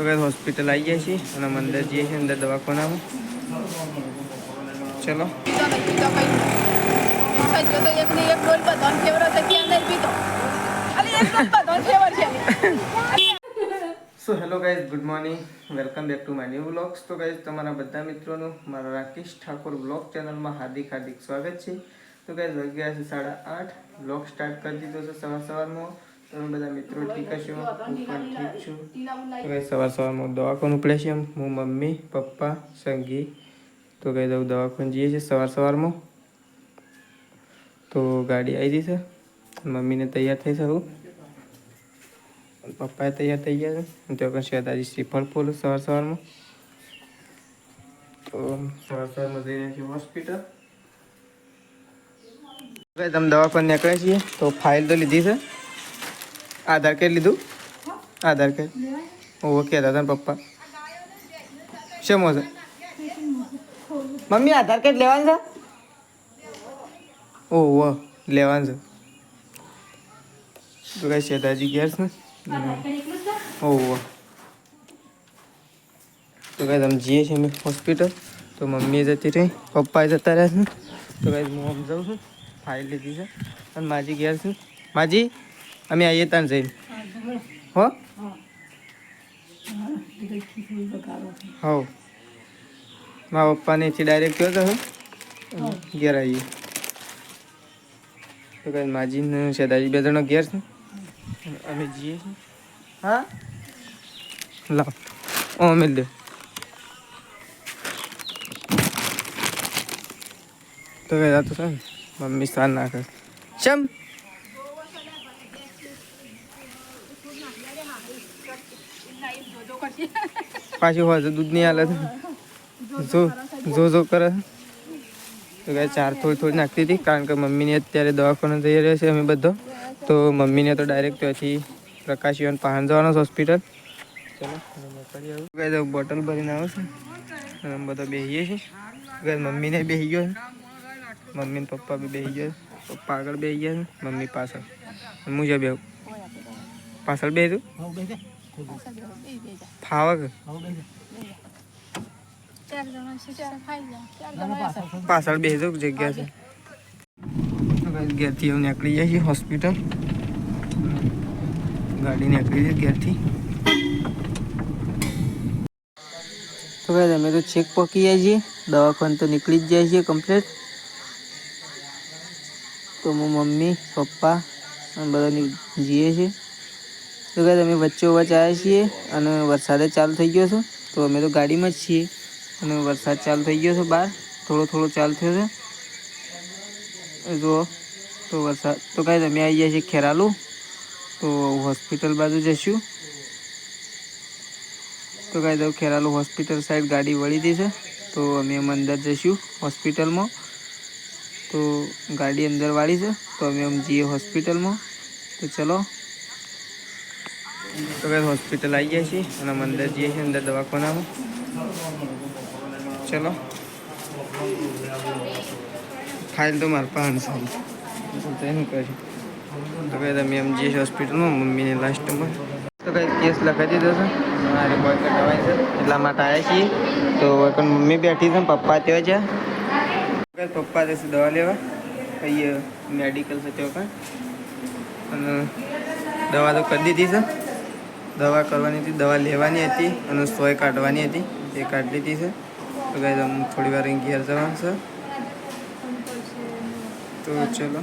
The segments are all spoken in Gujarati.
તો કઈ હોસ્પિટલ આવી જાય છે અને અંદર જઈએ છીએ અંદર દવાખાનામાં. ચલો so hello guys, good morning, welcome back to my new vlogs. તો ગાઈઝ તમારા બધા મિત્રોનું મારા રાકેશ ઠાકોર વ્લોગ ચેનલમાં હાર્દિક સ્વાગત છે. તો ગાઈઝ વાગ્યા છે 8:30. વ્લોગ સ્ટાર્ટ કરી દીધો છે સવારમાં. તમે બધા મિત્રો ઠીક હશો? હું પણ ઠીક છું. તો ગાઈઝ સવારમાં દવાખાનું ઉપડે છે. હું, મમ્મી, પપ્પા, સંગી. તો ગાઈઝ દવાખાને જઈએ છીએ સવારમાં. તો ગાડી આવી જઈ છે. મમ્મીને તૈયાર થઈ છે. પપ્પાએ તૈયાર થઈ ગયા છે. તો પછી દાદી શ્રીફળ પોલું સવારમાં. તો સવારમાં જઈ રહ્યા છીએ હોસ્પિટલ. તમે દવાખાને નીકળે છીએ તો ફાઇલ તો લીધી છે. આધાર કાર્ડ લીધું? આધાર કાર્ડ ઓકે દાદા પપ્પા શેમ છે? મમ્મી આધાર કાર્ડ લેવાનું છે? ઓહો લેવાનું છે. તો કઈ છે દાદી ઘેર છે? ઓહો. તો કઈ તમે જઈએ છીએ અમે હોસ્પિટલ. તો મમ્મી જતી રહી, પપ્પા જતા રહ્યા છે. તો કઈ હું આમ જાઉં છું. ફાઇલ લીધી છે અને માજી ઘેર છું. માજી અમે આવીએ ત્યાં જઈને હો. હો મારા પપ્પાને એથી ડાયરેક્ટ કહો તો ઘેર આવીએ. તો કઈ માજીને શેદાજી બે જણો ઘેર છે. અમે જઈએ છીએ. હા લાવ અમે દે. તો કઈ તો છે ને મમ્મી સાર નાખે ચમ. પાછી હોય તો દૂધ નહીં હાલે જો કરે. તો કઈ ચાર થોડી નાખતી હતી કારણ કે મમ્મીને અત્યારે દવાખાને જઈ રહ્યો છે અમે બધો. તો મમ્મીને તો ડાયરેક્ટ ત્યાંથી પ્રકાશીવન પહાણ જવાનો હોસ્પિટલ. ચલો કઈ બોટલ ભરીને આવે છે અને અમે બધા બેસીએ છીએ. મમ્મીને બેસી ગયો છે. મમ્મી ને પપ્પા બી બેસી ગયા. પપ્પા આગળ બેસી ગયા છે, મમ્મી પાછળ. હું જ બેહું પાછળ બેસું ફાવા કે પાછળ બેસજો જગ્યા છે. ઘેરથી એવું નીકળી જાય છે હોસ્પિટલ. ગાડી નીકળી છે ઘેરથી. તો ભાઈ અમે તો ચેક પકી જાય છીએ. દવાખાને તો નીકળી જ જાય છે કમ્પ્લીટ. તો હું મમ્મી પપ્પા અને બધા જઈએ છીએ. તો ભાઈ અમે વચ્ચે આવ્યા છીએ અને વરસાદે ચાલુ થઈ ગયો છે. તો અમે તો ગાડીમાં જ છીએ અને વરસાદ ચાલુ થઈ ગયો છે. બહાર થોડો ચાલુ થયો છે જો. તો વરસાદ તો કાંઈ અમે આવી ગયા છીએ ખેરાલુ. તો હોસ્પિટલ બાજુ જઈશું. તો કાંઈ તો ખેરાલુ હોસ્પિટલ સાઈડ ગાડી વળી હતી છે. તો અમે અંદર જઈશું હોસ્પિટલમાં. તો ગાડી અંદર વાળી છે. તો અમે જઈએ હોસ્પિટલમાં. તો ચલો. તો કઈ હોસ્પિટલ આવી ગયા છીએ અને અંદર જઈએ છીએ અંદર દવાખાનામાં. ચલો ફાઇલ તો મારા પાસે સારી એનું કર્યું. તો કઈ તમે એમ જઈએ હોસ્પિટલમાં મમ્મીને લાસ્ટમાં. તો કઈ કેસ લખાઈ દીધો છે. મારે બોયકટ દવાઈ છે એટલા માટે આવ્યા છીએ. તો મમ્મી બેઠી છે, પપ્પા ત્યાં છે. પપ્પા જશે દવા લેવા. કઈ મેડિકલ છે ત્યાં કાંઈ. અને દવા તો કરી દીધી છે. દવા કરવાની હતી, દવા લેવાની હતી અને સોય કાઢવાની હતી. એ કાઢી લીધી છે. તો કાંઈ તમે થોડી વાર ઘેર જવાનું છે. તો ચલો.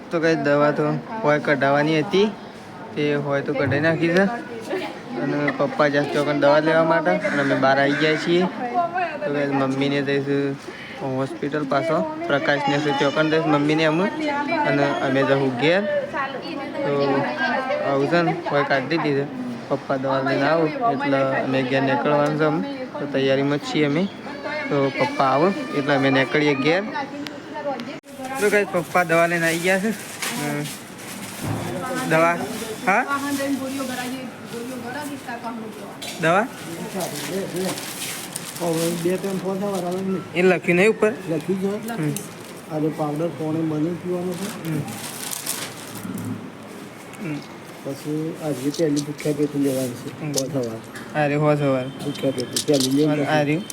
તો કાંઈ દવા તો હોય કઢાવવાની હતી. તે હોય તો કઢાઈ નાખી છે. અને પપ્પા જશે તો દવા લેવા માટે અને અમે બહાર આવી ગયા છીએ. તો કાંઈ મમ્મીને જઈશું હોસ્પિટલ પાછો. પ્રકાશને ચોકન દઈશ મમ્મીને અમુક અને અમે જવું ઘેર. તો આવું છે ને કોઈ કાઢી દીધી છે. પપ્પા દવા લઈને આવું એટલે અમે ઘેર નીકળવાનું છે. અમે તો તૈયારીમાં જ છીએ અમે. તો પપ્પા આવો એટલે અમે નીકળીએ ઘેર. તો કઈ પપ્પા દવા લઈને આવી ગયા છે. દવા હા દવા એ લખ્યું નહીં ઉપર લખ્યું છે. આજે પાવડર કોણે બની પીવાનું છે. પછી આજે પહેલી ભૂખ્યા પેટું લેવાનું છે સવાર અરે હો સવાર ભૂખ્યા પેટું પહેલી લેવાનું આ રહ્યું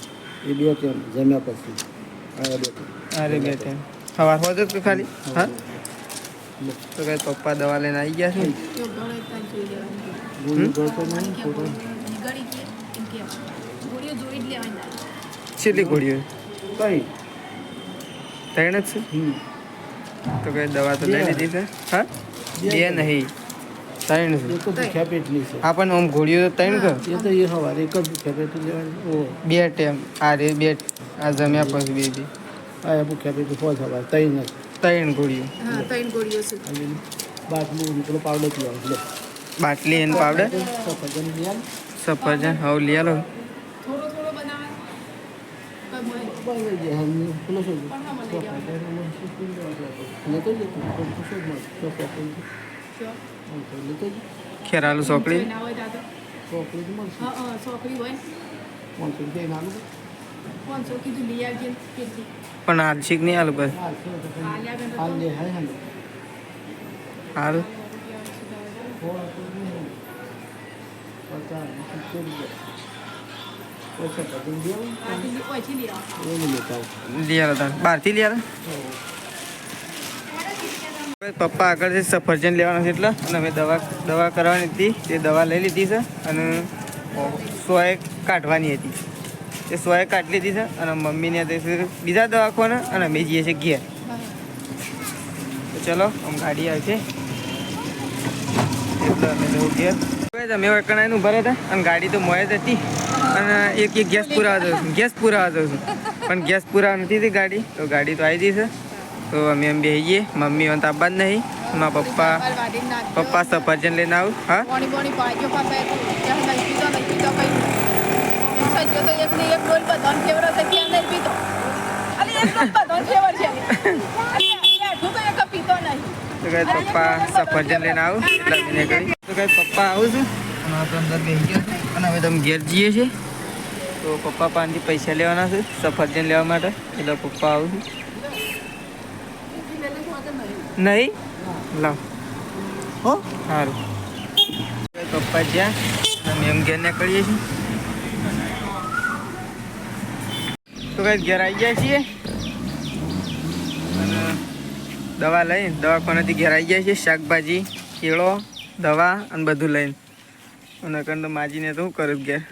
એ 2 ટાઈમ જમ્યા પછી આ 2 અરે 2 ટાઈમ સવાર હો જ કે ખાલી હા તો કઈ પપ્પા દવા લઈને આવી ગયા છે ગોળી ગળતો નહીં ફોટો છેલ્લી ગોળીઓ કઈ 3 જ છે તો કઈ દવા તો લઈ લીધી છે હા 2 નહીં 3 છે એ તો ભૂખ્યા પેટની છે હા પણ આમ ગોળીઓ તો 3 કર એ તો એ સવારે એક જ ભૂખ્યા પેટું લેવાનું ઓ 2 ટાઈમ આ રે 2 આ જમ્યા પછી 2 આ ભૂખ્યા પેટું હોય સવાર 3 જ 3 ગોળીઓ હા 3 ગોળીઓ છે અને બાટલું પેલો પાવડર પીવાનું લે બાટલી એન પાવડર સફરજન લઈ આવ સફરજન હવે લઈ આલો થોડો થોડો બનાવે બરાબર છે હમ પેલો શું લેતો જ લેતો જ ખેરાલુ ચોકડી ના હોય દાદા ચોકડી જ મળશે હા છોકરી હોય 500 રૂપિયા નાનું 500 કીધું લઈ આવજે કેટલી પણ આંશિક નહીં આલું બસ હાલ લે હાય હાલ હાલ લઈ આલો તાર બહારથી લઈ આલો પપ્પા આગળ સફરજન લેવાના છે એટલે અને અમે દવા કરવાની હતી તે દવા લઈ લીધી છે અને 100 કાઢવાની હતી તે 100 કાઢી લીધી છે અને મમ્મીને બીજા દવાખાને અને અમે જઈએ છીએ ઘેર તો ચલો આમ ગાડી આવશે એટલે અમે જવું ઘેર અમે વકણાઈને ઊભા હતા અને ગાડી તો મોય જ હતી અને એક ગેસ પુરાવા દઉં છું પણ ગેસ પુરાવા નથી હતી ગાડી તો ગાડી તો આવી ગઈ છે તો અમે એમ બેસી જઈએ મમ્મી વંત આવવા જ નહીં મારા પપ્પા સફરજન લઈને આવું હા પાણી પાણી પાજો પાપા ત્યાં નહીં પીતો કઈ સજ્જો તો એક ને એક રોલ બધાને ફેવર છે કે નહીં પીતો અરે એક રોલ બધાને ફેવર છે અરે યાર તો એક પીતો નહીં તો કઈ પપ્પા સફરજન લઈને આવું એટલે અમે નીકળી તો કઈ પપ્પા આવું છું અને આપણે અંદર બેસી ગયા છે અને હવે તમે ઘેર જઈએ છીએ તો પપ્પા પાસેથી પૈસા લેવાના છે સફરજન લેવા માટે એટલે પપ્પા આવું છું નહીં લાવ હો સારું પપ્પા જ્યાં અમે એમ ઘેર નીકળીએ છીએ તો કઈ ઘેર આવી ગયા છીએ અને દવા લઈને દવાખાનાથી ઘેર આવી ગયા છીએ શાકભાજી કેળો દવા અને બધું લઈને અને કંઈ તો માજીને તો શું કરું ઘેર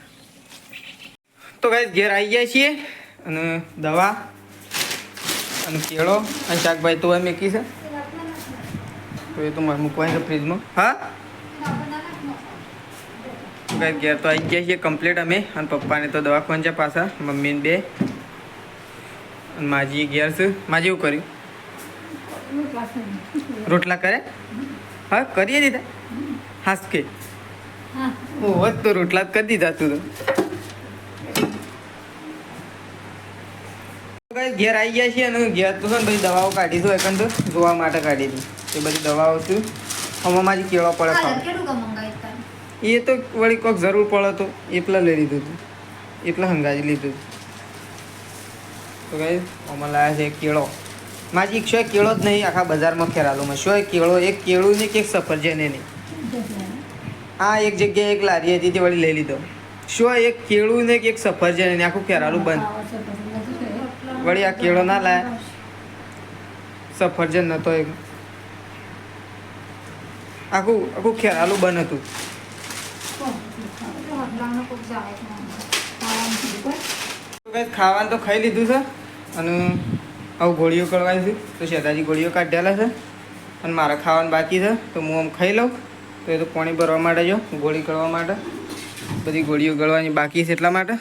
તો કઈ ઘેર આવી ગયા છીએ અને દવા અને કેળો અને શાકભાજી તો મેકી છે તો એ તો મારે મૂકવાની છે ફ્રીજમાં હા કઈ ઘેર તો આવી ગયા છીએ કમ્પ્લીટ અમે અને પપ્પાને તો દવાખાને છે પાછા મમ્મીને 2 અને માજી ઘેર છે માજી એવું કર્યું રોટલા કરે હા કરીએ દીધા હાસ કે ઓહ તો રોટલા કરી દીધા તું તો ઘેર આવી ગયા છીએ અને ઘેર તો છે ને બધી દવાઓ કાઢી છું એકન તો જોવા માટે કાઢી હતી એ બધી દવાઓ છું આમાં મારી કેળો પડે ખાવા એ તો વળી કોઈક જરૂર પડે તો એટલા લઈ લીધું હતું એટલા હંગાજી લીધું તો કઈ આમાં લાવ્યા છે કેળો માજી એક શોય કેળો જ નહીં આખા બજારમાં ખેરાલુમાં શોય કેળો એક કેળું નહીં કે એક સફરજન નહીં આ એક જગ્યાએ એક લારી હતી તે વળી લઈ લીધો શોય એક કેળું ને કે એક સફરજન નહીં આખું ખેરાલું બંધ વળી આ કેળો ના લાયા સફરજન નતો એક આખું ખેરાલું બંધ હતું ખાવાનું તો ખાઈ લીધું છે અને આવું ગોળીઓ કરવાની છે તો શેતાજી ગોળીઓ કાઢેલા છે અને મારે ખાવાનું બાકી છે તો હું આમ ખાઈ લઉં તો એ તો પાણી ભરવા માટે જો ગોળી કરવા માટે બધી ગોળીઓ ગળવાની બાકી છે એટલા માટે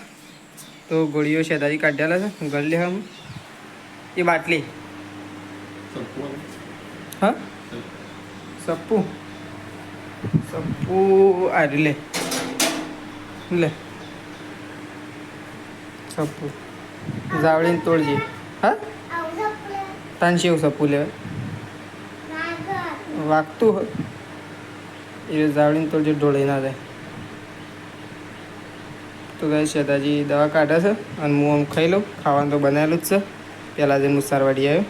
તો ગોળીઓ શેતાજી કાઢેલા છે ગળી લે હું એ બાટલી હા સપ્પુ આ લે લે સપ્પુ જાવડીને તોડજે હા તાન શેવ સપ્પુ લેવાય વાગતું હોય એ જાવડીને તોડજે ઢોળી ના જાય તો ગાય શેતાજી દવા કાઢે છે અને હું આમ ખાઈ લઉં ખાવાનું તો બનાવેલું જ છે પહેલાં જઈને મુસારવાડી આવ્યો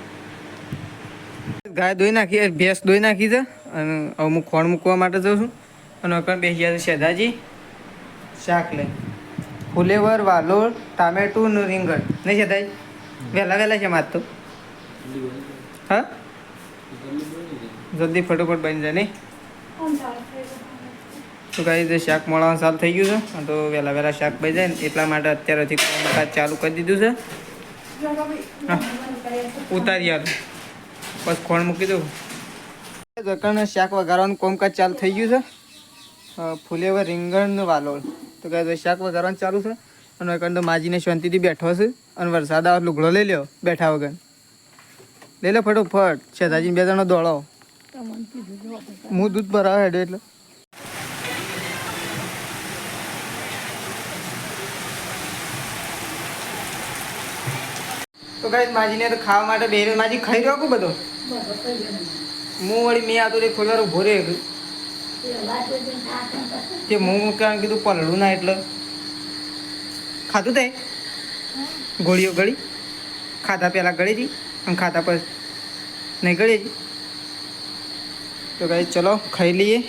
ગાય ધોઈ નાખી ભેંસ ધોઈ નાખી છે અને હવે હું ખોણ મૂકવા માટે જાઉં છું અને અકણ બેસી ગયા છે શેધાજી શાક લઈ ફુલેવર વાલોળ ટામેટું ને રીંગણ નહીં શેધાજી વહેલા છે માર તો હા જલ્દી ફટોફટ બની જાય નહીં તો કાંઈ શાક મળવાનું ચાલુ થઈ ગયું છે તો વહેલા શાક બની જાય ને એટલા માટે અત્યારેથી કામકાજ ચાલુ કરી દીધું છે હા ઉતારી આલું બસ ખોણ મૂકી દઉં જકણ શાક વઘારવાનું કામકાજ ચાલુ થઈ ગયું છે ફુલેવર રીંગણ વાલોળ તો કાંઈ શાક વઘારવાનું ચાલુ છે અને એકણ તો માજીને શાંતિથી બેઠો છે અને વરસાદ આવે લુગડો લઈ લ્યો બેઠા વગર લઈ લો ફટોફટ શેતાજી 2 જણો દોડો હું દૂધ ભરાવે હેડે એટલે તો ગાઈસ માજીને તો ખાવા માટે બેરે માજી ખાઈ રહ્યો કુ બધો હું વળી મેં આવતો થોડી વાર ઉભો રહ્યો કે હું કારણ કીધું પલળું ના એટલે ખાધું તે ગોળીઓ ગળી ખાધા પહેલાં ગળી હતી અને ખાધા પછી નહીં ગળી હતી તો ગાઈસ ચલો ખાઈ લઈએ